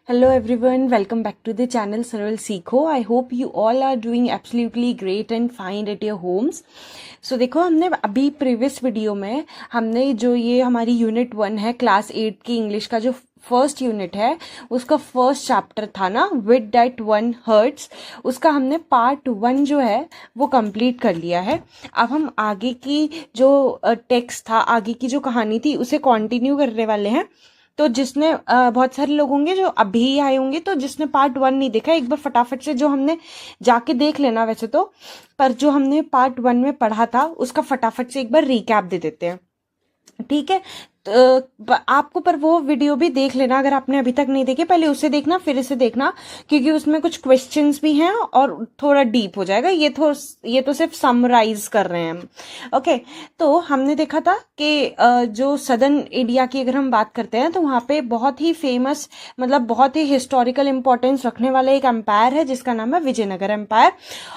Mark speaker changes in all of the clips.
Speaker 1: Hello everyone, welcome back to the channel Saral Seekho. I hope you all are doing absolutely great and fine at your homes. So देखो हमने अभी previous video में हमने जो ये हमारी unit 1 है क्लास 8 की इंग्लिश का जो फर्स्ट यूनिट है उसका फर्स्ट चैप्टर था ना विद दैट 1 हर्ट्स, उसका हमने पार्ट 1 जो है वो कंप्लीट कर लिया है। अब हम आगे की जो टेक्स्ट था, आगे की जो कहानी थी उसे कंटिन्यू करने वाले हैं। तो जिसने बहुत सारे लोग होंगे जो अभी आए होंगे, तो जिसने पार्ट 1 नहीं देखा एक बार फटाफट से जो हमने जाके देख लेना वैसे तो, पर जो हमने पार्ट 1 में पढ़ा था उसका फटाफट से एक बार रिकैप दे देते हैं, ठीक है। तो आपको पर वो वीडियो भी देख लेना अगर आपने अभी तक नहीं देखे, पहले उसे देखना फिर इसे देखना, क्योंकि उसमें कुछ क्वेश्चंस भी हैं और थोड़ा डीप हो जाएगा। ये तो सिर्फ समराइज कर रहे हैं हम, ओके। तो हमने देखा था कि जो सदर्न इंडिया की अगर हम बात करते हैं तो वहाँ पे बहुत ही फेमस, मतलब बहुत ही हिस्टोरिकल इंपॉर्टेंस रखने वाला एक एम्पायर है जिसका नाम है विजयनगर एम्पायर।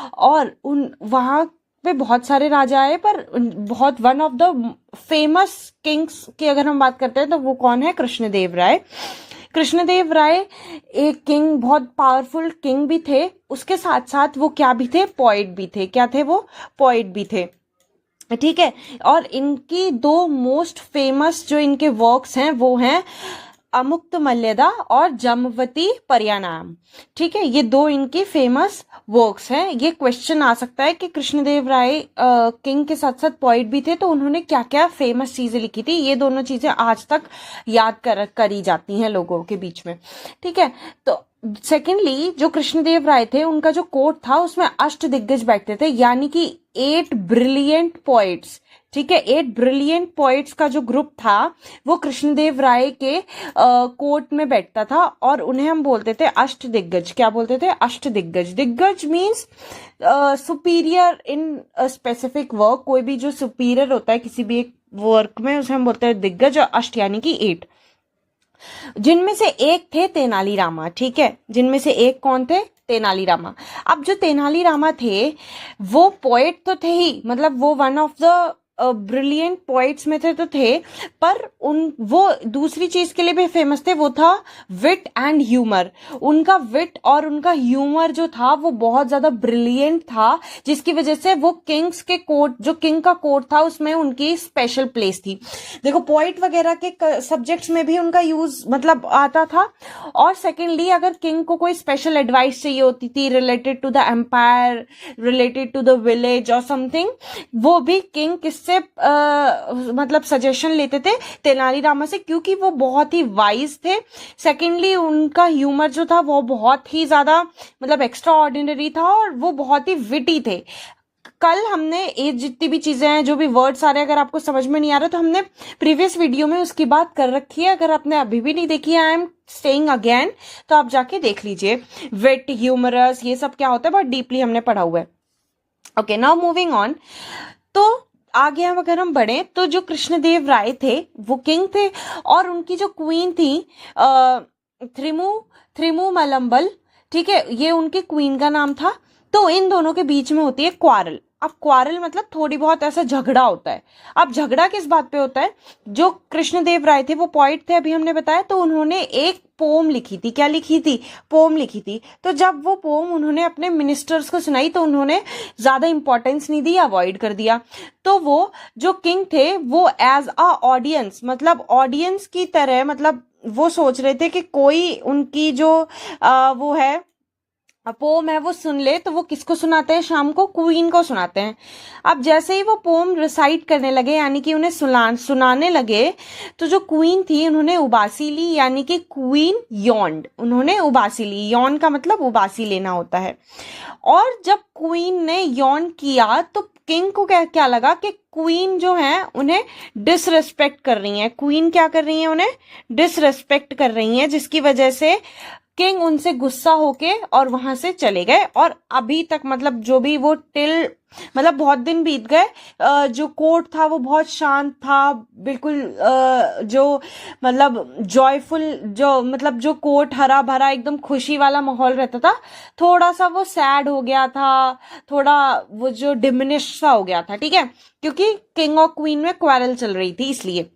Speaker 1: और वहाँ पे बहुत सारे राजा आए, पर बहुत one of the famous Kings की अगर हम बात करते हैं तो वो कौन है? कृष्णदेव राय। कृष्णदेव राय एक किंग, बहुत पावरफुल किंग भी थे, उसके साथ साथ वो क्या भी थे? पोएट भी थे। क्या थे वो? पोएट भी थे, ठीक है। और इनकी दो मोस्ट फेमस जो इनके वर्क्स हैं वो हैं अमुक्तमाल्यदा और जमवती पर्यानाम, ठीक है। ये दो इनकी फेमस वर्क्स हैं। ये क्वेश्चन आ सकता है कि कृष्णदेव राय किंग के साथ साथ पोइट भी थे, तो उन्होंने क्या क्या फेमस चीजें लिखी थी। ये दोनों चीजें आज तक याद करी जाती हैं लोगों के बीच में, ठीक है। तो सेकेंडली जो कृष्णदेव राय थे उनका जो कोर्ट था उसमें अष्ट दिग्गज बैठते थे, यानी कि 8 ब्रिलियंट पोइट्स, ठीक है। 8 ब्रिलियंट पोइट्स का जो ग्रुप था वो कृष्णदेव राय के कोर्ट में बैठता था और उन्हें हम बोलते थे अष्ट दिग्गज। क्या बोलते थे? अष्ट दिग्गज। दिग्गज means superior in specific work. कोई भी जो सुपीरियर होता है किसी भी एक वर्क में उसे हम बोलते हैं दिग्गज, और अष्ट यानी कि 8, जिनमें से एक थे तेनालीरामा, ठीक है। जिनमें से एक कौन थे? तेनालीरामा। अब जो तेनालीरामा थे वो पोएट तो थे ही, मतलब वो one of the brilliant poets में थे तो थे, पर वो दूसरी चीज के लिए भी फेमस थे, वो था विट एंड ह्यूमर। उनका विट और उनका ह्यूमर जो था वो बहुत ज्यादा ब्रिलियंट था, जिसकी वजह से वो किंग्स के कोर्ट, जो किंग का कोर्ट था उसमें उनकी स्पेशल प्लेस थी। देखो पोइट वगैरह के सब्जेक्ट्स में भी उनका यूज मतलब आता था। और सेकेंडली अगर किंग को कोई स्पेशल एडवाइस चाहिए होती थी related to the empire, related to the village और समथिंग, वो भी किंग किससे मतलब सजेशन लेते थे? तेनालीरामा से, क्योंकि वो बहुत ही वाइज थे। सेकेंडली उनका ह्यूमर जो था वो बहुत ही ज्यादा मतलब एक्स्ट्रा ऑर्डिनरी था और वो बहुत ही विटी थे। कल हमने ये जितनी भी चीजें हैं, जो भी वर्ड्स आ रहे हैं, अगर आपको समझ में नहीं आ रहा तो हमने प्रीवियस वीडियो में उसकी बात कर रखी है। अगर आपने अभी भी नहीं देखी, आई एम सेइंग अगेन, तो आप जाके देख लीजिए। विट, ह्यूमरस, ये सब क्या होता है बहुत डीपली हमने पढ़ा हुआ है। Okay, now moving on. तो आगे अगर हम बढ़े तो जो कृष्णदेव राय थे वो किंग थे, और उनकी जो क्वीन थी थ्रिमू मलम्बल, ठीक है, ये उनकी क्वीन का नाम था। तो इन दोनों के बीच में होती है क्वारल। अब क्वारल मतलब थोड़ी बहुत ऐसा झगड़ा होता है। अब झगड़ा किस बात पे होता है? जो कृष्णदेव राय थे वो पोइट थे, अभी हमने बताया, तो उन्होंने एक पोम लिखी थी। क्या लिखी थी? पोम लिखी थी। तो जब वो पोम उन्होंने अपने मिनिस्टर्स को सुनाई तो उन्होंने ज्यादा इंपॉर्टेंस नहीं दी, अवॉइड कर दिया। तो वो जो किंग थे वो एज अ ऑडियंस, मतलब ऑडियंस की तरह, मतलब वो सोच रहे थे कि कोई उनकी जो वो है पोम है वो सुन ले, तो वो किसको सुनाते हैं? शाम को क्वीन को सुनाते हैं। अब जैसे ही वो पोम रिसाइट करने लगे, यानी कि उन्हें सुनाने लगे, तो जो क्वीन थी उन्होंने उबासी ली, यानी कि क्वीन यॉन्ड। उन्होंने उबासी ली। यॉन का मतलब उबासी लेना होता है। और जब क्वीन ने यॉन किया तो किंग को क्या लगा कि क्वीन जो है उन्हें डिसरेस्पेक्ट कर रही है। क्वीन क्या कर रही है? उन्हें डिसरेस्पेक्ट कर रही है, जिसकी वजह से किंग उनसे गुस्सा होके और वहां से चले गए। और अभी तक मतलब जो भी वो मतलब बहुत दिन बीत गए, जो कोर्ट था वो बहुत शांत था, बिल्कुल जो मतलब जॉयफुल, जो मतलब जो कोर्ट हरा भरा एकदम खुशी वाला माहौल रहता था, थोड़ा सा वो सैड हो गया था, थोड़ा वो जो डिमिनिश सा हो गया था, ठीक है, क्योंकि किंग और क्वीन में क्वारल चल रही थी इसलिए।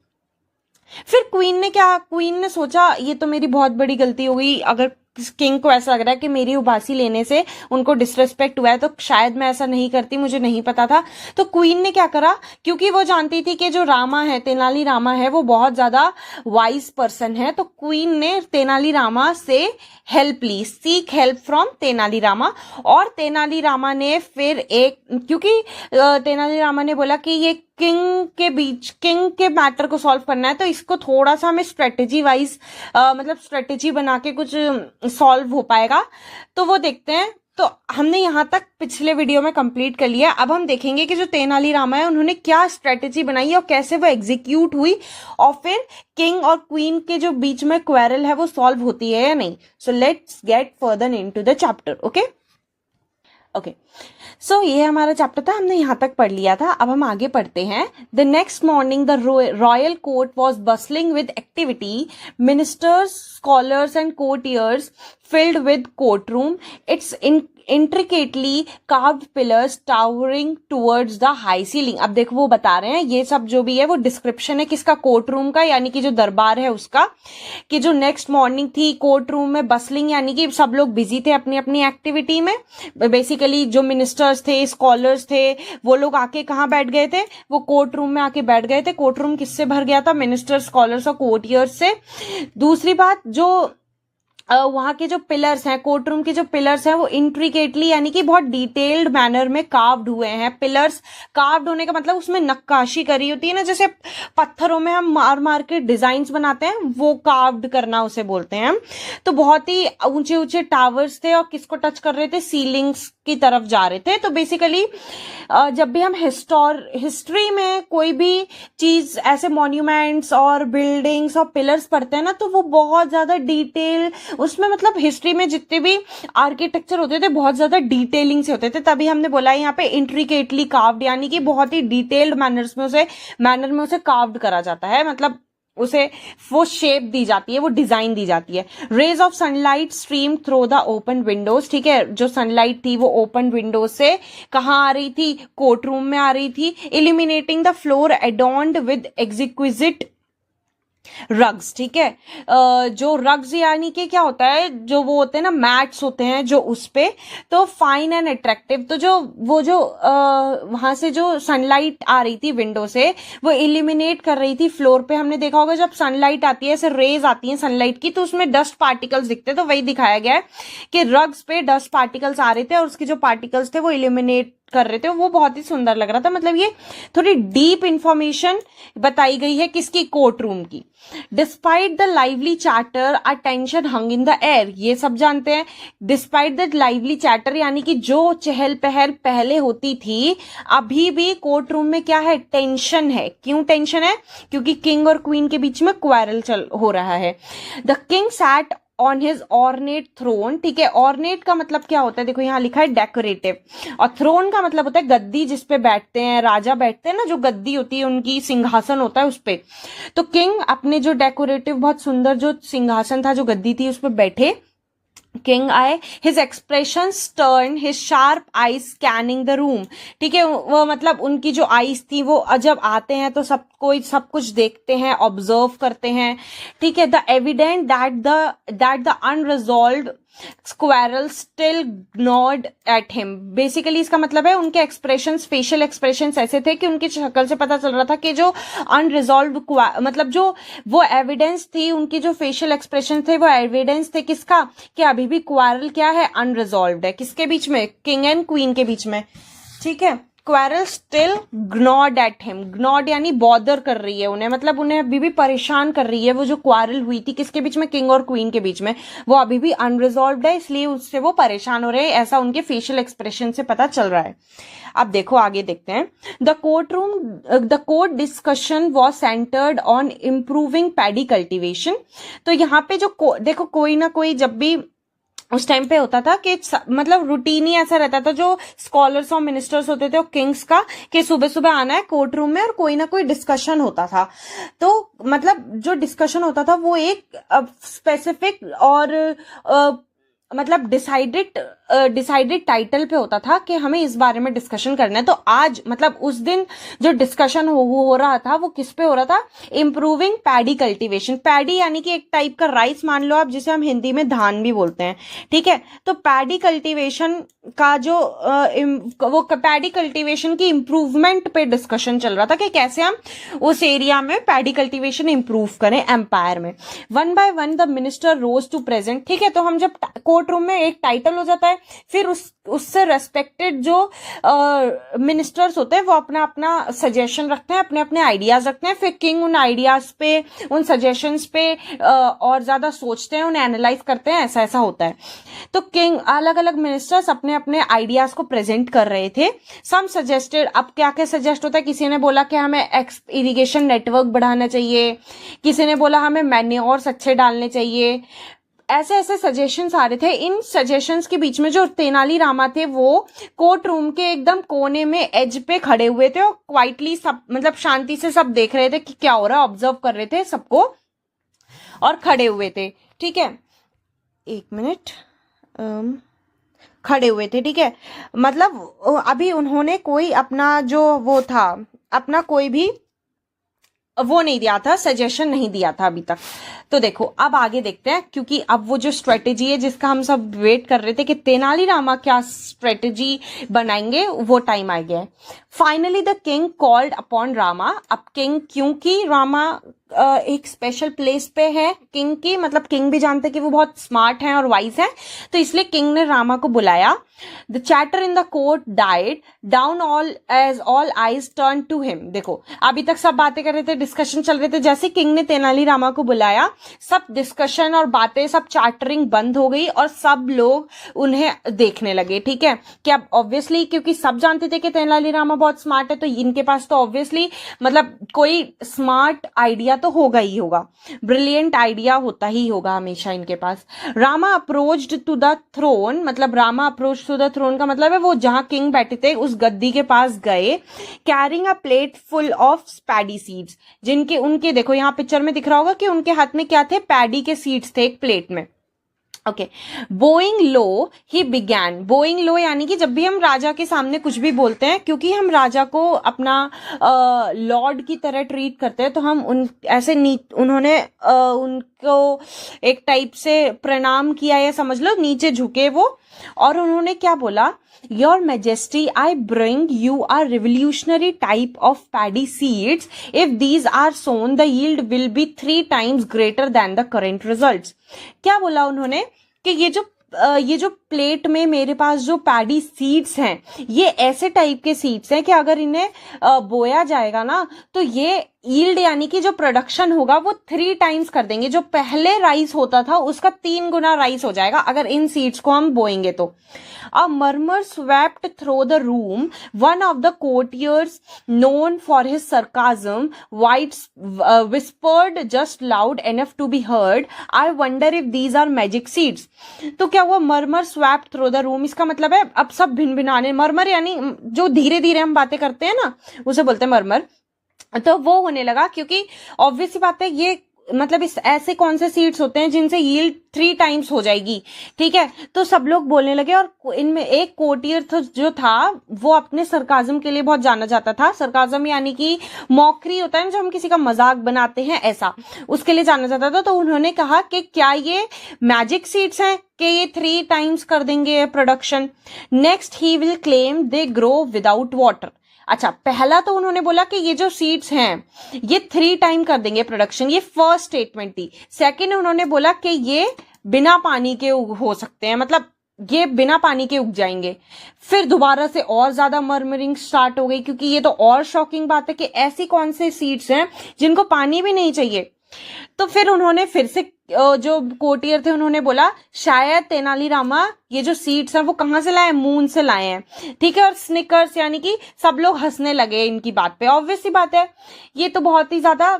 Speaker 1: फिर क्वीन ने सोचा ये तो मेरी बहुत बड़ी गलती हो गई, अगर किंग को ऐसा लग रहा है कि मेरी उबासी लेने से उनको डिसरेस्पेक्ट हुआ है तो शायद मैं ऐसा नहीं करती, मुझे नहीं पता था। तो क्वीन ने क्या करा, क्योंकि वो जानती थी कि जो रामा है, तेनाली रामा है, वो बहुत ज्यादा वाइज पर्सन है, तो क्वीन ने तेनाली रामा से हेल्प ली, seek help from Tenali Rama. और तेनाली रामा ने फिर क्योंकि तेनाली रामा ने बोला कि ये किंग के मैटर को सॉल्व करना है, तो इसको थोड़ा सा हमें स्ट्रेटेजी वाइज मतलब स्ट्रेटेजी बना के कुछ सॉल्व हो पाएगा। तो वो देखते हैं। तो हमने यहाँ तक पिछले वीडियो में कंप्लीट कर लिया। अब हम देखेंगे कि जो तेनाली रामा है उन्होंने क्या स्ट्रेटेजी बनाई और कैसे वो एग्जीक्यूट हुई, और फिर किंग और क्वीन के जो बीच में क्वेरल है वो सॉल्व होती है या नहीं। So let's get further into the chapter. Okay so ये हमारा चैप्टर था, हमने यहाँ तक पढ़ लिया था। अब हम आगे पढ़ते हैं। The next morning the royal court was bustling with activity, ministers, scholars and courtiers filled with courtroom, its intricately carved pillars towering towards the high ceiling। अब देखो वो बता रहे हैं, ये सब जो भी है वो डिस्क्रिप्शन है किसका, कोर्ट रूम का, यानी कि जो दरबार है उसका, कि जो नेक्स्ट मॉर्निंग थी कोर्ट रूम में बसलिंग, यानी कि सब लोग बिजी थे अपनी अपनी एक्टिविटी में। बेसिकली जो मिनिस्टर्स थे, स्कॉलर्स थे, वो लोग आके कहाँ बैठ गए थे, वो कोर्ट रूम में आके बैठ गए थे। कोर्ट रूम किससे भर गया था, मिनिस्टर्स, स्कॉलर्स और कोर्टियर्स से। दूसरी बात, जो वहां के जो पिलर्स हैं, कोर्ट रूम के जो पिलर्स हैं वो इंट्रिकेटली यानी कि बहुत डिटेल्ड मैनर में कार्व्ड हुए हैं। पिलर्स कार्व्ड होने का मतलब उसमें नक्काशी करी होती है ना, जैसे पत्थरों में हम मार मार के डिजाइन्स बनाते हैं, वो कार्व्ड करना उसे बोलते हैं हम। तो बहुत ही ऊंचे ऊंचे टावर्स थे और किसको टच कर रहे थे, सीलिंग्स की तरफ जा रहे थे। तो बेसिकली जब भी हम हिस्ट्री में कोई भी चीज ऐसे मॉन्यूमेंट्स और बिल्डिंग्स और पिलर्स पढ़ते हैं ना, तो वो बहुत ज्यादा डिटेल उसमें, मतलब हिस्ट्री में जितने भी आर्किटेक्चर होते थे बहुत ज्यादा डिटेलिंग से होते थे। तभी हमने बोला यहाँ पे इंट्रिकेटली कार्व्ड, यानी कि बहुत ही डिटेल्ड मैनर में उसे कार्व्ड करा जाता है, मतलब उसे वो शेप दी जाती है, वो डिजाइन दी जाती है। Rays of sunlight stream through the open windows, ठीक है, जो सनलाइट थी वो ओपन विंडोज से कहाँ आ रही थी, कोर्ट रूम में आ रही थी। Illuminating the floor adorned with exquisite rugs, ठीक है। जो रग्स यानी कि क्या होता है, जो वो होते हैं ना मैट्स होते हैं जो उस पे, तो फाइन एंड अट्रैक्टिव। तो जो वहां से जो सनलाइट आ रही थी विंडो से, वो इल्यूमिनेट कर रही थी फ्लोर पे। हमने देखा होगा जब सनलाइट आती है, ऐसे रेज आती है सनलाइट की, तो उसमें डस्ट पार्टिकल्स दिखते हैं। तो वही दिखाया गया है कि रग्स पे डस्ट पार्टिकल्स आ रहे थे और उसके जो पार्टिकल्स थे वो इल्यूमिनेट कर रहे थे। वो बहुत ही सुंदर लग रहा था। मतलब ये थोड़ी डीप इंफॉर्मेशन बताई गई है किसकी, कोर्ट रूम की। Despite the lively chatter a tension hung in the air, ये सब जानते हैं। डिस्पाइट द लाइवली चैटर यानी कि जो चहल पहल पहले होती थी, अभी भी कोर्ट रूम में क्या है, टेंशन है। क्यों टेंशन है, क्योंकि किंग और क्वीन के बीच में क्वारल हो रहा है। The king sat on his ornate throne, ठीक है। ऑर्नेट का मतलब क्या होता है, देखो यहाँ लिखा है डेकोरेटिव, और थ्रोन का मतलब होता है गद्दी जिसपे बैठते हैं, राजा बैठते हैं ना, जो गद्दी होती है उनकी, सिंहासन होता है उस पे। तो किंग अपने जो डेकोरेटिव बहुत सुंदर जो सिंहासन था, जो गद्दी थी, उस पे बैठे। किंग आए, his expression turn, his sharp eyes scanning the room, ठीक है। वो मतलब उनकी जो आईज थी वो जब आते हैं तो सब कुछ देखते हैं, ऑब्जर्व करते हैं, ठीक है। The evident that the unresolved quarrel still gnawed at him, basically इसका मतलब है उनके एक्सप्रेशंस, फेशियल एक्सप्रेशंस ऐसे थे कि उनकी शक्ल से पता चल रहा था कि जो अनरिजॉल्व्ड, मतलब जो वो एविडेंस थी, उनकी जो फेशियल एक्सप्रेशन थे वो एविडेंस थे किसका, कि अभी भी क्वारल क्या है, अनरिजॉल्व्ड है। किसके बीच में, किंग एंड क्वीन के बीच में, ठीक है। Quarrel still gnawed at him, ग्नॉड यानी बॉदर कर रही है उन्हें, मतलब उन्हें अभी भी परेशान कर रही है। वो जो क्वारल हुई थी किसके बीच में, किंग और क्वीन के बीच में, वो अभी भी अनरिजॉल्व्ड है, इसलिए उससे वो परेशान हो रहे हैं, ऐसा उनके फेशियल एक्सप्रेशन से पता चल रहा है। अब देखो आगे देखते हैं। The court discussion was centred on improving paddy cultivation. तो यहाँ पे जो देखो कोई ना कोई जब भी उस टाइम पे होता था कि मतलब रूटीन ही ऐसा रहता था, जो स्कॉलर्स और मिनिस्टर्स होते थे और किंग्स का, कि सुबह सुबह आना है कोर्ट रूम में और कोई ना कोई डिस्कशन होता था। तो मतलब जो डिस्कशन होता था वो एक स्पेसिफिक और मतलब डिसाइडेड टाइटल पे होता था कि हमें इस बारे में डिस्कशन करना है। तो आज मतलब उस दिन जो डिस्कशन हो रहा था वो किस पे हो रहा था? Improving paddy cultivation. पैडी यानी कि एक टाइप का राइस मान लो आप, जिसे हम हिंदी में धान भी बोलते हैं, ठीक है। तो पैडी कल्टीवेशन का जो वो पैडी कल्टीवेशन की इम्प्रूवमेंट पे डिस्कशन चल रहा था कि कैसे हम उस एरिया में पैडी कल्टीवेशन इम्प्रूव करें एम्पायर में। One by one the minister rose to present, ठीक है। तो हम जब कोर्ट रूम में एक टाइटल हो जाता है, फिर उससे रेस्पेक्टेड जो मिनिस्टर्स होते हैं वो अपना अपना सजेशन रखते हैं, अपने अपने आइडियाज रखते हैं। फिर किंग उन आइडियाज पे, उन सजेशंस पे और ज्यादा सोचते हैं, उन्हें एनालाइज करते हैं। ऐसा ऐसा होता है। तो किंग, अलग अलग मिनिस्टर्स अपने अपने आइडियाज को प्रेजेंट कर रहे थे। सम सजेस्टेड, अब क्या क्या सजेस्ट होता है? किसी ने बोला कि हमें इरिगेशन नेटवर्क बढ़ाना चाहिए, किसी ने बोला हमें मैन्योर्स अच्छे डालने चाहिए। ऐसे ऐसे सजेशंस आ रहे थे। इन सजेशंस के बीच में जो तेनालीरामा थे वो कोर्ट रूम के एकदम कोने में एज पे खड़े हुए थे और क्वाइटली सब, मतलब शांति से सब देख रहे थे कि क्या हो रहा है, ऑब्जर्व कर रहे थे सबको और खड़े हुए थे, ठीक है। एक मिनट, खड़े हुए थे, ठीक है। मतलब अभी उन्होंने कोई अपना जो वो था, अपना कोई भी वो नहीं दिया था, सजेशन नहीं दिया था अभी तक। तो देखो अब आगे देखते हैं, क्योंकि अब वो जो स्ट्रेटेजी है जिसका हम सब वेट कर रहे थे कि तेनालीरामा क्या स्ट्रेटेजी बनाएंगे, वो टाइम आ गया है। Finally the king called upon Rama. अब किंग, क्योंकि रामा एक स्पेशल प्लेस पे है किंग की, मतलब किंग भी जानते कि वो बहुत स्मार्ट हैं और वाइज हैं, तो इसलिए किंग ने रामा को बुलाया। The chatter in the court died down all as all eyes turn to him. देखो अभी तक सब बातें कर रहे थे, डिस्कशन चल रहे थे, जैसे किंग ने तेनालीरामा को बुलाया सब डिस्कशन और बातें, सब चैटरिंग बंद हो गई और सब लोग उन्हें देखने लगे, ठीक है। कि अब ऑब्वियसली क्योंकि सब जानते थे कि तेनालीरामा बहुत स्मार्ट है, तो इनके पास तो ऑब्वियसली मतलब कोई स्मार्ट आइडिया तो होगा ही होगा, ब्रिलियंट आइडिया होता ही होगा हमेशा इनके पास। Rama approached to the throne, मतलब Rama approach to the throne का मतलब है वो जहां किंग बैठे थे उस गद्दी के पास गए, carrying a plate full of paddy seeds, जिनके उनके देखो यहाँ पिक्चर में दिख रहा होगा कि उनके हाथ में क्या थे? पैडी के सीड्स थे एक प्लेट में। Okay, bowing low he began. Bowing low यानी कि जब भी हम राजा के सामने कुछ भी बोलते हैं, क्योंकि हम राजा को अपना लॉर्ड की तरह ट्रीट करते हैं, तो हम उन ऐसे उन्होंने उनको एक टाइप से प्रणाम किया, या समझ लो नीचे झुके वो। और उन्होंने क्या बोला? Your majesty, I bring you a revolutionary type of paddy seeds. If these are sown the yield will be 3 times greater than the current results. क्या बोला उन्होंने कि ये जो प्लेट में मेरे पास जो पैडी सीड्स हैं, ये ऐसे टाइप के सीड्स हैं कि अगर इन्हें बोया जाएगा ना, तो ये यील्ड यानी कि जो प्रोडक्शन होगा वो 3 times कर देंगे। जो पहले राइस होता था उसका 3 गुना राइस हो जाएगा अगर इन सीड्स को हम बोएंगे तो। A murmur swept through the room. One of the courtiers, known for his sarcasm, whispered just loud enough to be heard, I wonder if these are magic seeds. तो क्या हुआ? murmur swept through the room, इसका मतलब है अब सब भिन-भिनाने, murmur यानी जो धीरे धीरे हम बातें करते हैं ना, उसे बोलते हैं murmur। तो वो होने लगा, क्योंकि ऑब्वियस सी बात है ये मतलब इस ऐसे कौन से सीड्स होते हैं जिनसे यील्ड 3 times हो जाएगी, ठीक है। तो सब लोग बोलने लगे, और इनमें एक कोटियर जो था वो अपने सरकाजम के लिए बहुत जाना जाता था। सरकाजम यानी कि मॉकरी होता है जो हम किसी का मजाक बनाते हैं, ऐसा उसके लिए जाना जाता था। तो उन्होंने कहा कि क्या ये मैजिक सीड्स हैं कि ये 3 times कर देंगे production. Next he will claim they grow without water. अच्छा, पहला तो उन्होंने बोला कि ये जो सीड्स हैं ये 3 times कर देंगे प्रोडक्शन, ये फर्स्ट स्टेटमेंट थी। सेकंड उन्होंने बोला कि ये बिना पानी के हो सकते हैं, मतलब ये बिना पानी के उग जाएंगे। फिर दोबारा से और ज्यादा मर्मरिंग स्टार्ट हो गई, क्योंकि ये तो और शॉकिंग बात है कि ऐसी कौन से सीड्स हैं जिनको पानी भी नहीं चाहिए। तो फिर उन्होंने फिर से जो कोटियर थे उन्होंने बोला शायद तेनालीरामा ये जो सीड्स हैं वो कहां से लाए? मून से लाए हैं, ठीक है। और स्निकर्स यानी कि सब लोग हंसने लगे इनकी बात पे। ऑब्वियस सी बात है, ये तो बहुत ही ज्यादा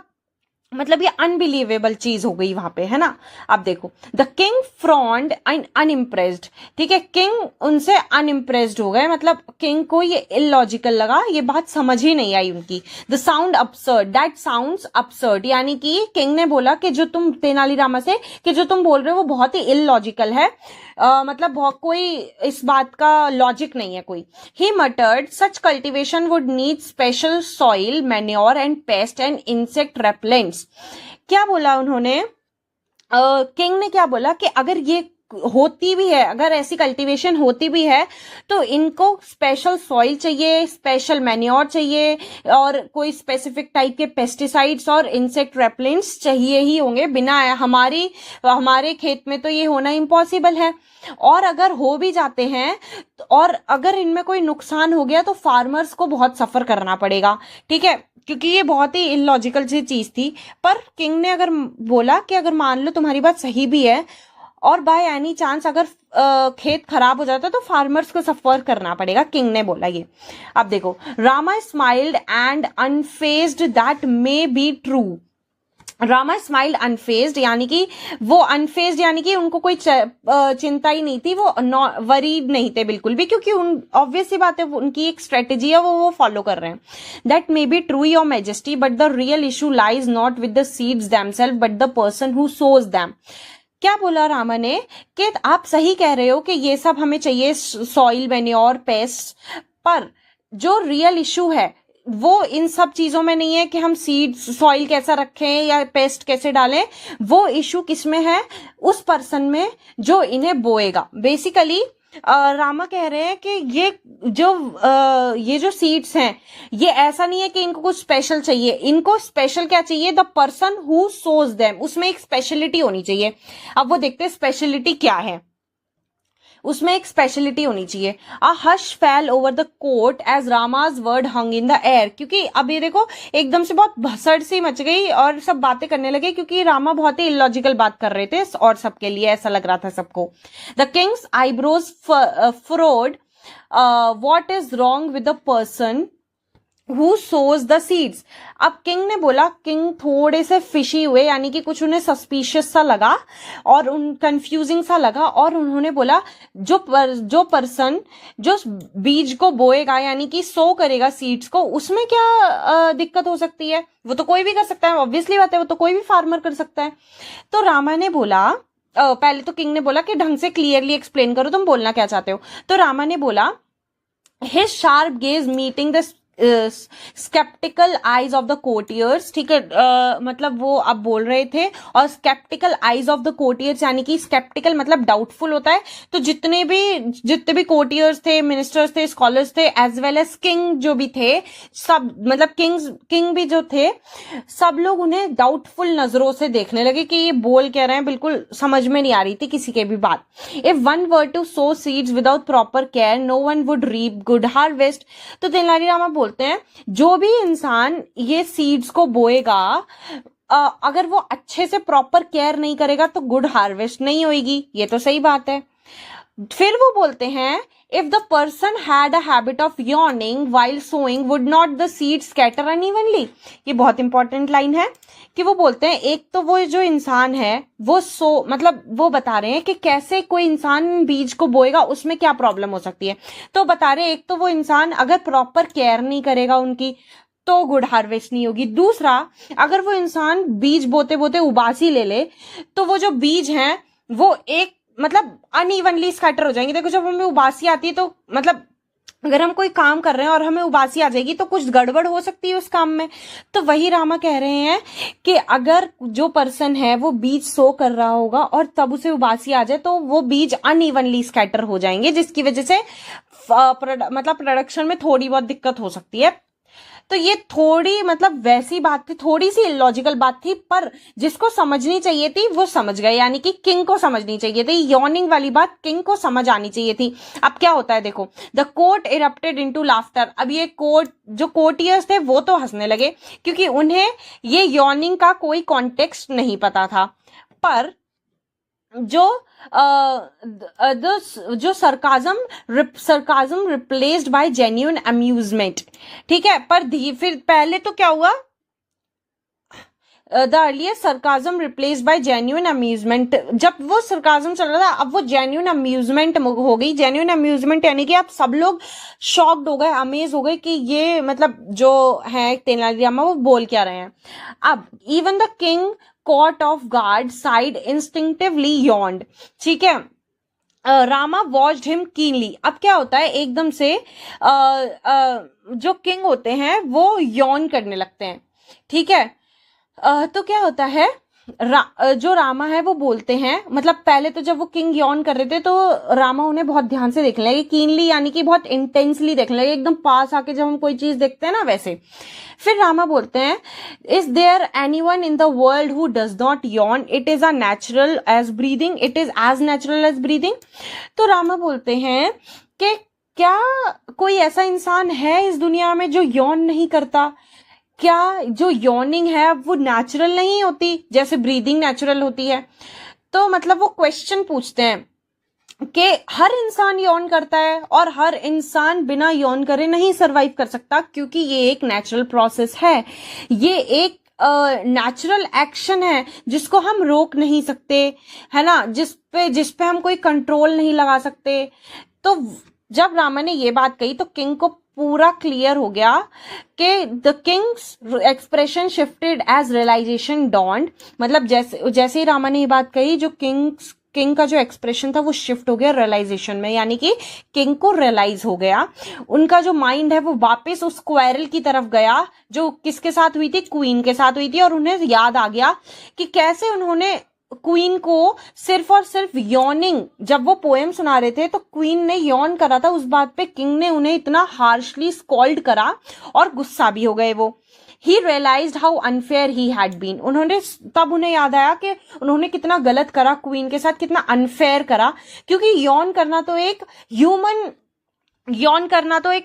Speaker 1: मतलब ये अनबिलीवेबल चीज हो गई वहां पे, है ना। अब देखो, the king frond and unimpressed, ठीक है, किंग उनसे अनइम्प्रेस्ड हो गए, मतलब किंग को ये इलॉजिकल लगा, ये बात समझ ही नहीं आई उनकी। The sound absurd, that sounds absurd, यानी कि किंग ने बोला कि जो तुम, तेनालीरामा से, कि जो तुम बोल रहे हो वो बहुत ही इलॉजिकल है, मतलब बहुत कोई इस बात का लॉजिक नहीं है कोई। He muttered such cultivation would need special soil, manure and pest and insect repellents. क्या बोला उन्होंने, किंग ने क्या बोला कि अगर ये होती भी है, अगर ऐसी कल्टीवेशन होती भी है, तो इनको स्पेशल सॉइल चाहिए, स्पेशल मैन्योर चाहिए, और कोई स्पेसिफिक टाइप के पेस्टिसाइड्स और इंसेक्ट रेपलेंट्स चाहिए ही होंगे। बिना हमारे खेत में तो ये होना इम्पॉसिबल है, और अगर हो भी जाते हैं और अगर इनमें कोई नुकसान हो गया तो फार्मर्स को बहुत सफर करना पड़ेगा, ठीक है, क्योंकि ये बहुत ही इलॉजिकल सी चीज थी। पर किंग ने अगर बोला कि अगर मान लो तुम्हारी बात सही भी है और बाय एनी चांस अगर खेत खराब हो जाता तो फार्मर्स को सफर करना पड़ेगा, किंग ने बोला ये। अब देखो, Rama smiled and unfazed, that may be true. Rama smiled unfazed, यानी कि वो अनफेज्ड, यानी कि उनको कोई चिंता ही नहीं थी, वो वरीड नहीं थे बिल्कुल भी, क्योंकि उन ऑब्वियस सी बात है, उनकी एक स्ट्रेटेजी है, वो फॉलो कर रहे हैं। That may be true your majesty, but the real issue lies not with the seeds themselves but the person who sows them. क्या बोला रामा ने कि आप सही कह रहे हो कि ये सब हमें चाहिए, सॉइल, मैन्योर, पेस्ट, पर जो रियल इशू है वो इन सब चीजों में नहीं है कि हम सीड, सॉइल कैसा रखें या पेस्ट कैसे डालें, वो इशू किस में है, उस पर्सन में जो इन्हें बोएगा। बेसिकली रामा कह रहे हैं कि ये जो सीड्स हैं, ये ऐसा नहीं है कि इनको कुछ स्पेशल चाहिए, इनको स्पेशल क्या चाहिए, the person who sows them, उसमें एक स्पेशलिटी होनी चाहिए। अब वो देखते हैं स्पेशलिटी क्या है, उसमें एक स्पेशलिटी होनी चाहिए। A hush fell over the court as Rama's word hung in the air, क्योंकि अब ये देखो एकदम से बहुत भसड़ सी मच गई और सब बातें करने लगे, क्योंकि रामा बहुत ही इलॉजिकल बात कर रहे थे और सबके लिए ऐसा लग रहा था सबको। The Kings eyebrows fraud, what is wrong with the person who shows the seeds. अब किंग ने बोला, किंग थोड़े से फिशी हुए, यानी कि कुछ उन्हें सस्पिशियस सा लगा और कंफ्यूजिंग सा लगा, और उन्होंने बोला जो पर्सन जो बीज को बोएगा, यानी कि सो करेगा सीड्स को, उसमें क्या दिक्कत हो सकती है, वो तो कोई भी कर सकता है, ऑब्वियसली बात है, वो तो कोई भी फार्मर कर सकता है। तो रामा ने बोला, पहले तो किंग ने बोला कि ढंग से क्लियरली एक्सप्लेन करो, तुम बोलना क्या चाहते हो। तो रामा ने बोला, his sharp gaze meeting the skeptical eyes of the courtiers, ठीक है, मतलब वो अब बोल रहे थे, और skeptical eyes of the courtiers, यानी कि स्केप्टिकल मतलब डाउटफुल होता है, तो जितने भी कोर्टियर्स थे, मिनिस्टर्स थे, स्कॉलर्स थे, एज वेल एज किंग जो भी थे, सब मतलब किंग भी जो थे, सब लोग उन्हें डाउटफुल नजरों से देखने लगे कि ये बोल क्या रहे हैं, बिल्कुल समझ में नहीं आ रही थी किसी के भी बात। If one were to sow seeds without proper care, no one would reap good harvest. तो तेनालीरामा बोलते हैं, जो भी इंसान ये सीड्स को बोएगा, अगर वो अच्छे से प्रॉपर केयर नहीं करेगा तो गुड हार्वेस्ट नहीं होगी, ये तो सही बात है। फिर वो बोलते हैं, if the person had a habit of yawning while sowing would not the seed scatter unevenly. ये बहुत इंपॉर्टेंट लाइन है कि वो बोलते हैं, एक तो वो जो इंसान है वो मतलब वो बता रहे हैं कि कैसे कोई इंसान बीज को बोएगा, उसमें क्या प्रॉब्लम हो सकती है। तो बता रहे हैं, एक तो वो इंसान अगर प्रॉपर केयर नहीं करेगा उनकी तो गुड हार्वेस्ट नहीं होगी। दूसरा, अगर वो इंसान बीज बोते बोते उबासी ले ले तो वो जो बीज हैं वो एक मतलब अनइवनली स्कैटर हो जाएंगे। देखो, जब हमें उबासी आती है तो मतलब अगर हम कोई काम कर रहे हैं और हमें उबासी आ जाएगी तो कुछ गड़बड़ हो सकती है उस काम में। तो वही रामा कह रहे हैं कि अगर जो पर्सन है वो बीज सो कर रहा होगा और तब उसे उबासी आ जाए तो वो बीज अनइवनली स्कैटर हो जाएंगे, जिसकी वजह से मतलब प्रोडक्शन में थोड़ी बहुत दिक्कत हो सकती है। तो ये थोड़ी मतलब वैसी बात थी, थोड़ी सी इलॉजिकल बात थी, पर जिसको समझनी चाहिए थी वो समझ गए, यानी कि किंग को समझनी चाहिए थी। यॉर्निंग वाली बात किंग को समझ आनी चाहिए थी। अब क्या होता है देखो, the court erupted into laughter. अब ये जो कोर्टियर्स थे वो तो हंसने लगे, क्योंकि उन्हें ये यॉर्निंग का कोई कॉन्टेक्स्ट नहीं पता था। पर जो sarcasm replaced by genuine amusement, ठीक है। पर फिर पहले तो क्या हुआ, the earlier sarcasm replace by genuine amusement. जब वो सरकाजम चल रहा था अब वो जेन्युइन अम्यूजमेंट हो गई। जेन्युइन अम्यूजमेंट यानी कि आप सब लोग शॉक्ड हो गए, अमेज हो गए कि ये मतलब जो है तेनालीरामा वो बोल क्या रहे हैं। अब even the king caught off guard side instinctively yawned. ठीक है, रामा वॉच्ड हिम कीनली। अब क्या होता है, एकदम से जो किंग होते हैं वो यॉन करने लगते हैं। ठीक है, तो क्या होता है, जो रामा है वो बोलते हैं, मतलब पहले तो जब वो किंग यॉन कर रहे थे तो रामा उन्हें बहुत ध्यान से देखने लगे, कीनली यानी कि बहुत इंटेंसली देखने लगे, एकदम पास आके जब हम कोई चीज देखते हैं ना वैसे। फिर रामा बोलते हैं, is there anyone in the world who does not yawn, it is a natural as breathing, it is as natural as breathing. तो रामा बोलते हैं कि क्या कोई ऐसा इंसान है इस दुनिया में जो यॉन नहीं करता? क्या जो यॉर्निंग है वो नेचुरल नहीं होती जैसे ब्रीदिंग नेचुरल होती है? तो मतलब वो क्वेश्चन पूछते हैं कि हर इंसान यॉन करता है और हर इंसान बिना यॉन करे नहीं सरवाइव कर सकता, क्योंकि ये एक नेचुरल प्रोसेस है, ये एक नेचुरल एक्शन है जिसको हम रोक नहीं सकते, है ना, जिस पे हम कोई कंट्रोल नहीं लगा सकते। तो जब रामा ने ये बात कही तो किंग को पूरा क्लियर हो गया कि the king's expression shifted as realization dawned. मतलब जैसे ही रामा ने ये बात कही, जो किंग का जो एक्सप्रेशन था वो शिफ्ट हो गया रियलाइजेशन में, यानी कि किंग को रियलाइज हो गया, उनका जो माइंड है वो वापस उस स्क्वायरल की तरफ गया जो किसके साथ हुई थी, क्वीन के साथ हुई थी। और उन्हें याद आ गया कि कैसे उन्होंने क्वीन को सिर्फ और सिर्फ यॉर्निंग, जब वो पोएम सुना रहे थे तो क्वीन ने यॉर्न करा था, उस बात पे किंग ने उन्हें इतना हार्शली स्कॉल्ड करा और गुस्सा भी हो गए वो। He realised how unfair he had been. तब उन्हें याद आया कि उन्होंने कितना गलत करा क्वीन के साथ, कितना अनफेयर करा, क्योंकि यॉर्न करना तो एक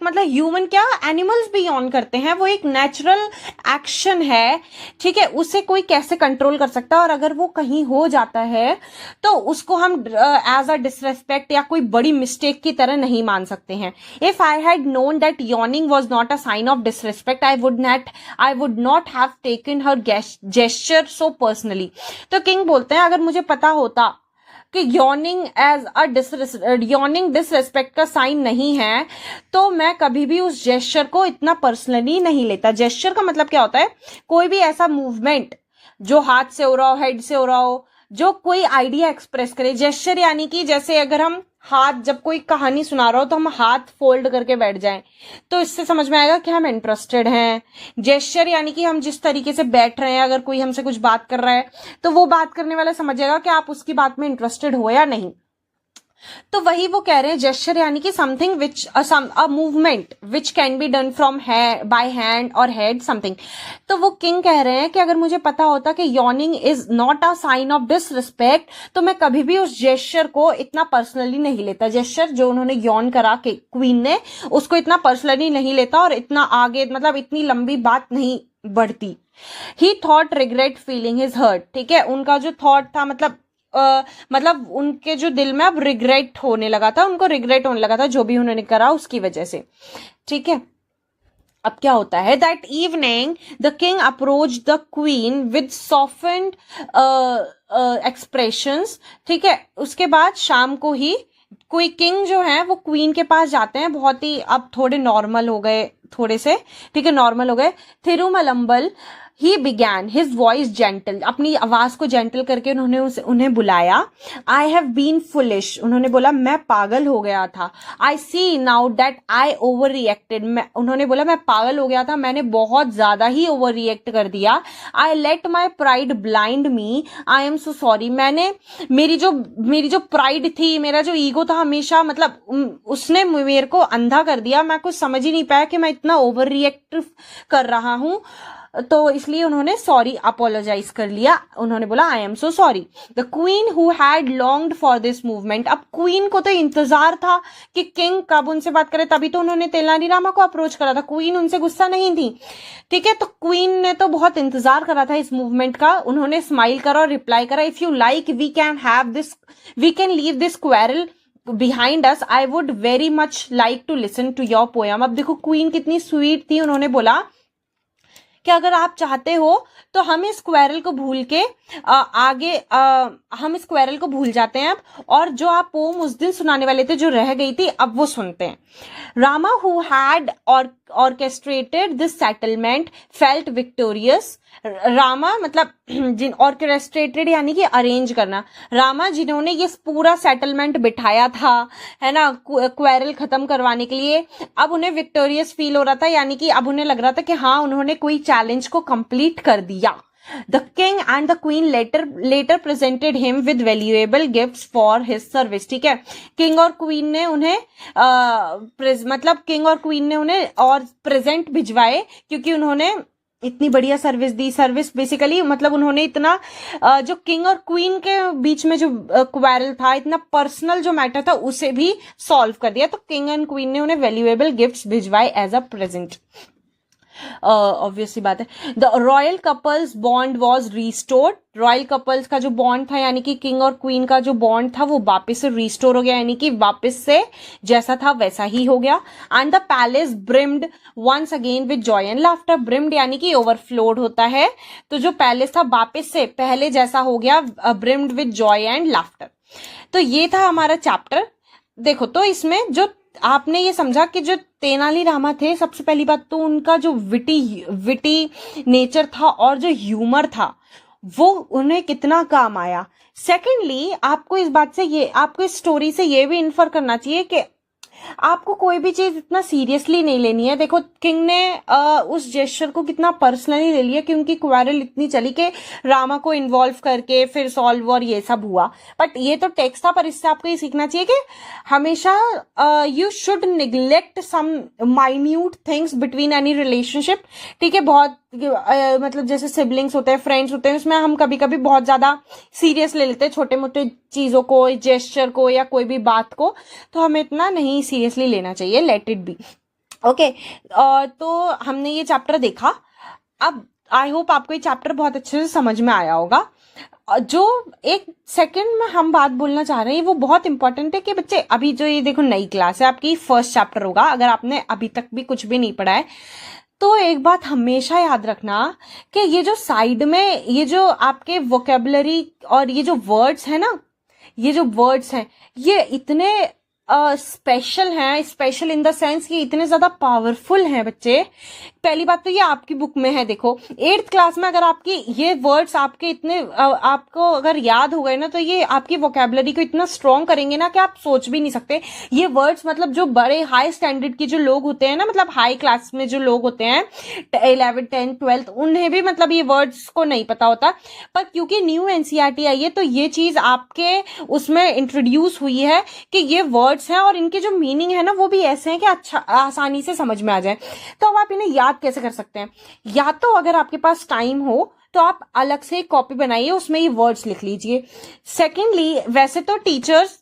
Speaker 1: मतलब ह्यूमन क्या, एनिमल्स भी यॉन करते हैं, वो एक नेचुरल एक्शन है। ठीक है, उसे कोई कैसे कंट्रोल कर सकता है? और अगर वो कहीं हो जाता है तो उसको हम एज अ डिसरेस्पेक्ट या कोई बड़ी मिस्टेक की तरह नहीं मान सकते हैं। If I had known that yawning was not a sign of disrespect I would not have taken her gesture so personally. तो किंग बोलते हैं, अगर मुझे पता होता कि यॉर्निंग डिसरेस्पेक्ट का साइन नहीं है तो मैं कभी भी उस जेस्चर को इतना पर्सनली नहीं लेता। जेस्चर का मतलब क्या होता है, कोई भी ऐसा मूवमेंट जो हाथ से हो रहा हो, हेड से हो रहा हो, जो कोई आइडिया एक्सप्रेस करे। जेस्चर यानी कि जैसे अगर हम हाथ, जब कोई कहानी सुना रहा हो तो हम हाथ फोल्ड करके बैठ जाएं, तो इससे समझ में आएगा कि हम इंटरेस्टेड हैं। जेस्चर यानी कि हम जिस तरीके से बैठ रहे हैं, अगर कोई हमसे कुछ बात कर रहा है तो वो बात करने वाला समझेगा कि आप उसकी बात में इंटरेस्टेड हो या नहीं। तो वही वो कह रहे हैं, जेस्चर यानी कि something which a movement which can be done from by hand और हेड समथिंग। तो वो किंग कह रहे हैं कि अगर मुझे पता होता कि yawning is not a sign of disrespect तो मैं कभी भी उस जेस्चर को इतना पर्सनली नहीं लेता। जेस्चर जो उन्होंने यॉर्न करा के क्वीन ने, उसको इतना पर्सनली नहीं लेता और इतना आगे, मतलब इतनी लंबी बात नहीं बढ़ती। He thought regret filling his heart. ठीक है, उनका जो थॉट था, मतलब उनके जो दिल में अब रिग्रेट होने लगा था, उनको रिग्रेट होने लगा था जो भी उन्होंने करा उसकी वजह से। ठीक है, अब क्या होता है, that evening the king approach the queen with softened expressions. ठीक है, उसके बाद शाम को ही कोई किंग जो है वो क्वीन के पास जाते हैं, बहुत ही अब थोड़े नॉर्मल हो गए, थोड़े से, ठीक है, नॉर्मल हो गए। Thirumalambal he began his voice gentle, अपनी आवाज को जेंटल करके उन्होंने उन्हें बुलाया। आई हैव बीन फुलिश, उन्होंने बोला मैं पागल हो गया था। I see now that I overreacted, उन्होंने बोला मैं पागल हो गया था, मैंने बहुत ज्यादा ही ओवर रिएक्ट कर दिया। I let my pride blind me, I am so sorry, मैंने मेरी जो प्राइड थी, मेरा जो ईगो था हमेशा, मतलब उसने मेरे को अंधा कर दिया, मैं कुछ समझ ही नहीं पाया कि मैं इतना ओवर रिएक्ट कर रहा हूं, तो इसलिए उन्होंने सॉरी अपोलोजाइज कर लिया। उन्होंने बोला I am so sorry. The queen who had longed for this movement, अब क्वीन को तो इंतजार था कि किंग कब उनसे बात करे, तभी तो उन्होंने तेनालीरामा को अप्रोच करा था, क्वीन उनसे गुस्सा नहीं थी। ठीक है, तो क्वीन ने तो बहुत इंतजार करा था इस मूवमेंट का। उन्होंने स्माइल करा और रिप्लाई करा, if you like we can leave this quarrel behind us, I would very much like to listen to your poem. अब देखो क्वीन कितनी स्वीट थी, उन्होंने बोला कि अगर आप चाहते हो तो हम इस स्क्वायरल को भूल के आगे हम इस स्क्वायरल को भूल जाते हैं अब, और जो आप पोम उस दिन सुनाने वाले थे जो रह गई थी अब वो सुनते हैं। Rama who had orchestrated this settlement felt victorious. Rama मतलब जिन ऑर्केस्ट्रेटेड यानी कि अरेंज करना, रामा जिन्होंने ये पूरा सेटलमेंट बिठाया था, है ना, क्वेरल खत्म करवाने के लिए, अब उन्हें विक्टोरियस फील हो रहा था, यानी कि अब उन्हें लग रहा था कि हाँ उन्होंने कोई चैलेंज को कंप्लीट कर दिया। The king and the queen later presented him with valuable gifts for his service। ठीक है, किंग और क्वीन ने उन्हें मतलब किंग और क्वीन ने उन्हें और प्रेजेंट भिजवाए क्योंकि उन्होंने इतनी बढ़िया सर्विस दी। सर्विस बेसिकली मतलब उन्होंने इतना जो किंग और क्वीन के बीच में जो क्वेरल था, इतना पर्सनल जो मैटर था उसे भी सॉल्व कर दिया। तो किंग एंड क्वीन ने उन्हें वैल्यूएबल गिफ्ट्स भिजवाए एज अ प्रेजेंट। ऑब्वियसली बात है। The royal couple's bond was restored. Royal couples का जो बॉन्ड था यानी कि किंग और क्वीन का जो बॉन्ड था वो वापस से रिस्टोर हो गया, यानी कि वापस से जैसा था वैसा ही हो गया। And the palace brimmed once again with joy and laughter. Brimmed यानी कि ओवरफ्लोड होता है, तो जो पैलेस था वापस से पहले जैसा हो गया, brimmed with joy and laughter. तो ये था हमारा चैप्टर। देखो तो इसमें जो आपने ये समझा कि जो तेनालीरामा थे, सबसे पहली बात तो उनका जो विटी नेचर था और जो ह्यूमर था वो उन्हें कितना काम आया। सेकेंडली आपको इस बात से ये, आपको इस स्टोरी से ये भी इन्फर करना चाहिए कि आपको कोई भी चीज इतना सीरियसली नहीं लेनी है। देखो किंग ने उस जेस्चर को कितना पर्सनली ले लिया कि उनकी क्वारल इतनी चली कि रामा को इन्वॉल्व करके फिर सॉल्व और ये सब हुआ। बट ये तो टेक्स्ट था, पर इससे आपको ये सीखना चाहिए कि हमेशा you should neglect some minute things between any relationship. ठीक है, बहुत मतलब जैसे सिबलिंग्स होते हैं, फ्रेंड्स होते हैं, उसमें हम कभी कभी बहुत ज्यादा सीरियस ले लेते हैं छोटे मोटे चीजों को, जेस्चर को या कोई भी बात को, तो हमें इतना नहीं सीरियसली लेना चाहिए। Let it be. ओके, तो हमने ये चैप्टर देखा। अब आई होप आपको ये चैप्टर बहुत अच्छे से समझ में आया होगा। जो एक सेकंड में हम बात बोलना चाह रहे हैं वो बहुत इंपॉर्टेंट है कि बच्चे अभी जो ये देखो नई क्लास है आपकी, फर्स्ट चैप्टर होगा, अगर आपने अभी तक भी कुछ भी नहीं पढ़ा है तो एक बात हमेशा याद रखना कि ये जो साइड में ये जो आपके वोकेबलरी और ये जो वर्ड्स है ना, ये जो वर्ड्स हैं ये इतने स्पेशल हैं, स्पेशल इन द सेंस कि इतने ज्यादा पावरफुल हैं बच्चे। पहली बात तो ये आपकी बुक में है, देखो 8th क्लास में अगर आपकी ये वर्ड्स आपके इतने आपको अगर याद हो गए ना तो ये आपकी वोकेबलरी को इतना स्ट्रॉन्ग करेंगे ना कि आप सोच भी नहीं सकते। ये वर्ड्स मतलब जो बड़े हाई स्टैंडर्ड के जो लोग होते हैं ना, मतलब हाई क्लास में जो लोग होते हैं 11th 10th 12th, उन्हें भी मतलब ये वर्ड्स को नहीं पता होता, पर क्योंकि न्यू एनसीईआरटी आई है तो ये चीज आपके उसमें इंट्रोड्यूस हुई है कि ये वर्ड्स हैं और इनके जो मीनिंग है ना वो भी ऐसे हैं कि अच्छा आसानी से समझ में आ जाए। तो अब आप इन्हें याद कैसे कर सकते हैं? या तो अगर आपके पास टाइम हो तो आप अलग से एक कॉपी बनाइए, उसमें ये वर्ड्स लिख लीजिए। सेकेंडली वैसे तो टीचर्स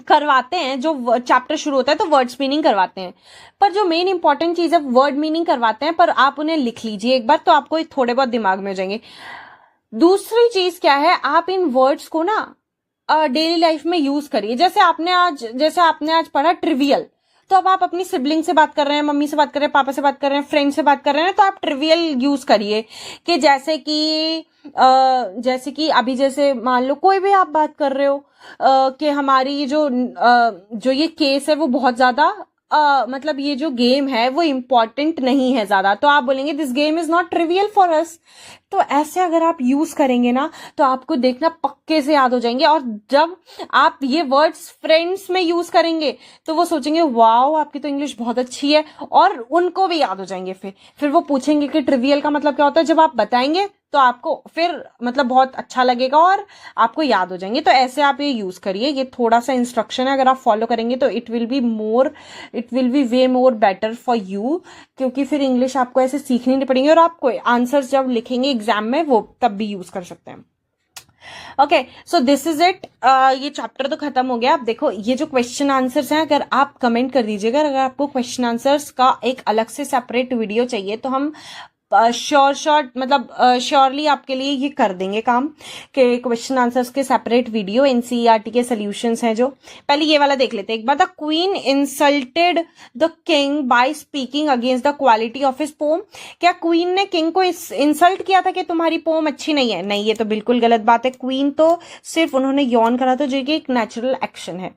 Speaker 1: करवाते हैं, जो चैप्टर शुरू होता है तो वर्ड्स मीनिंग करवाते हैं, पर जो मेन इंपॉर्टेंट चीज है वर्ड मीनिंग करवाते हैं, पर आप उन्हें लिख लीजिए एक बार तो आपको थोड़े बहुत दिमाग में हो जाएंगे। दूसरी चीज क्या है, आप इन वर्ड्स को ना डेली लाइफ में यूज करिए। जैसे आपने आज पढ़ा ट्रिवियल, तो अब आप अपनी सिबलिंग से बात कर रहे हैं, मम्मी से बात कर रहे हैं, पापा से बात कर रहे हैं, फ्रेंड से बात कर रहे हैं, तो आप ट्रिवियल यूज करिए कि जैसे कि अभी जैसे मान लो कोई भी आप बात कर रहे हो कि हमारी जो ये केस है वो बहुत ज्यादा मतलब ये जो गेम है वो इम्पोर्टेंट नहीं है ज्यादा, तो आप बोलेंगे this game is not trivial for us. तो ऐसे अगर आप यूज करेंगे ना तो आपको देखना पक्के से याद हो जाएंगे, और जब आप ये वर्ड्स फ्रेंड्स में यूज करेंगे तो वो सोचेंगे वाओ आपकी तो इंग्लिश बहुत अच्छी है, और उनको भी याद हो जाएंगे। फिर वो पूछेंगे कि ट्रिवियल का मतलब क्या होता है, जब आप बताएंगे तो आपको फिर मतलब बहुत अच्छा लगेगा और आपको याद हो जाएंगे। तो ऐसे आप ये यूज करिए, ये थोड़ा सा इंस्ट्रक्शन है, अगर आप फॉलो करेंगे तो it will be way more better for you, क्योंकि फिर इंग्लिश आपको ऐसे सीखनी नहीं पड़ेगी और आपको आंसर्स जब लिखेंगे एग्जाम में वो तब भी यूज कर सकते हैं। Okay, so this is it. ये चैप्टर तो खत्म हो गया। अब देखो ये जो क्वेश्चन आंसर्स हैं, अगर आप कमेंट कर दीजिएगा, अगर आपको क्वेश्चन आंसर्स का एक अलग से सेपरेट वीडियो चाहिए तो हम श्योर मतलब श्योरली आपके लिए ये कर देंगे काम के क्वेश्चन आंसर्स के सेपरेट वीडियो एनसीईआरटी के सॉल्यूशंस हैं जो। पहले ये वाला देख लेते हैं एक बार। The queen insulted the king by speaking against the quality of his poem. क्या क्वीन ने किंग को इंसल्ट किया था कि तुम्हारी पोम अच्छी नहीं है? नहीं, ये तो बिल्कुल गलत बात है। क्वीन तो सिर्फ उन्होंने यौन करा था जो कि एक नेचुरल एक्शन है।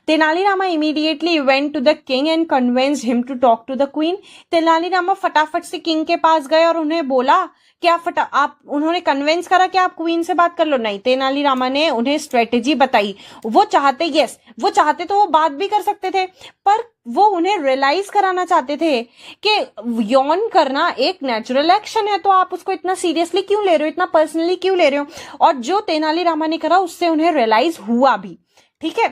Speaker 1: Tenali Rama immediately went to the king and convinced him to talk to the queen. Tenali Rama फटाफट से किंग के पास गए और उन्हें बोला कि उन्होंने कन्विंस करा कि आप क्वीन से बात कर लो। नहीं, तेनालीरामा ने उन्हें स्ट्रेटेजी बताई। वो चाहते तो वो बात भी कर सकते थे, पर वो उन्हें रियलाइज कराना चाहते थे कि यौन करना एक नेचुरल एक्शन है, तो आप उसको इतना सीरियसली क्यों ले रहे हो, इतना पर्सनली क्यों ले रहे हो। और जो तेनालीरामा ने करा उससे उन्हें रियलाइज हुआ भी। ठीक है,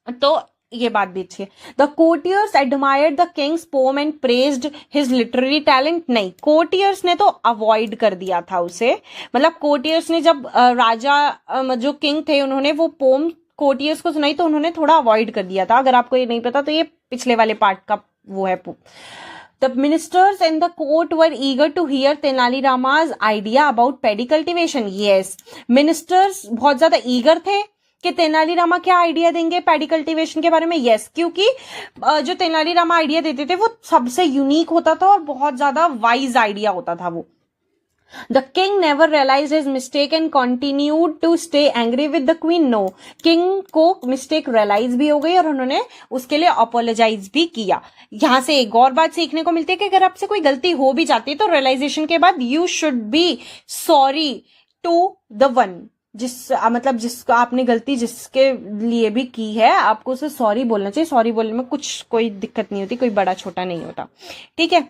Speaker 1: तो ये बात भी अच्छी है। The courtiers admired the king's poem and praised his literary talent. नहीं, कोर्टियर्स ने तो अवॉइड कर दिया था उसे। मतलब कोर्टियर्स ने जब राजा जो किंग थे उन्होंने वो पोम कोर्टियर्स को सुनाई तो उन्होंने थोड़ा अवॉइड कर दिया था। अगर आपको ये नहीं पता तो ये पिछले वाले पार्ट का वो है। The ministers and the court were eager to hear Tenali Rama's idea about paddy cultivation. Yes, ministers बहुत ज्यादा eager थे कि तेनालीरामा क्या आइडिया देंगे पैडी कल्टीवेशन के बारे में। यस, क्योंकि जो तेनालीरामा आइडिया देते थे वो सबसे यूनिक होता था और बहुत ज्यादा वाइज आइडिया होता था वो। The king never realized his mistake and continued to stay angry with the queen. No, king को मिस्टेक रियलाइज भी हो गई और उन्होंने उसके लिए अपोलोजाइज भी किया। यहां से एक और बात सीखने को मिलती है कि अगर आपसे कोई गलती हो भी जाती है तो रियलाइजेशन के बाद you should be sorry to the one मतलब जिसका आपने गलती जिसके लिए भी की है, आपको उसे सॉरी बोलना चाहिए। सॉरी बोलने में कोई दिक्कत नहीं होती, कोई बड़ा छोटा नहीं होता। ठीक है,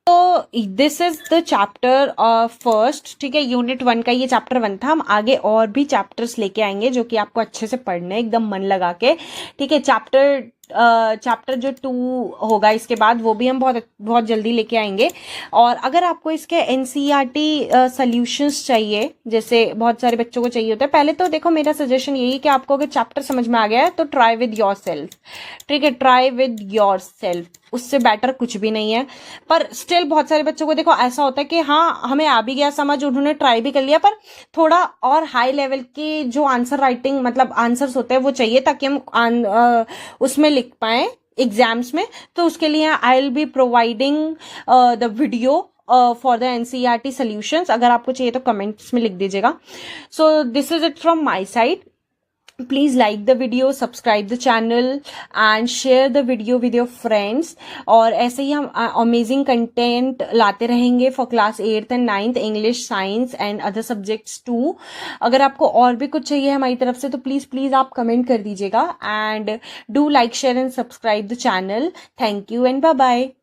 Speaker 1: तो this is the chapter first. ठीक है, यूनिट 1 का ये चैप्टर 1 था। हम आगे और भी चैप्टर्स लेके आएंगे जो कि आपको अच्छे से पढ़ने एकदम मन लगा के। ठीक है, चैप्टर जो 2 होगा इसके बाद वो भी हम बहुत जल्दी लेके आएंगे। और अगर आपको इसके एनसीईआरटी सॉल्यूशंस चाहिए, जैसे बहुत सारे बच्चों को चाहिए होता है, पहले तो देखो मेरा सजेशन यही है कि आपको अगर चैप्टर समझ में आ गया है तो ट्राई विद योर सेल्फ। ठीक है, ट्राई विद योर सेल्फ, उससे बेटर कुछ भी नहीं है। पर स्टिल बहुत सारे बच्चों को देखो ऐसा होता है कि हाँ हमें आ भी गया समझ, उन्होंने ट्राई भी कर लिया, पर थोड़ा और हाई लेवल के जो आंसर राइटिंग मतलब आंसर्स होते हैं वो चाहिए ताकि हम उसमें लिख पाए एग्जाम्स में। तो उसके लिए I will be providing the video for the NCERT solutions. अगर आपको चाहिए तो कमेंट्स में लिख दीजिएगा। So this is it from my side. Please like the video, subscribe the channel and share the video with your friends। और ऐसे ही हम amazing content लाते रहेंगे for class 8th and 9th English, Science and other subjects too। अगर आपको और भी कुछ चाहिए हमारी तरफ से तो प्लीज आप कमेंट कर दीजिएगा। and do like, share and subscribe the channel। Thank you and bye bye।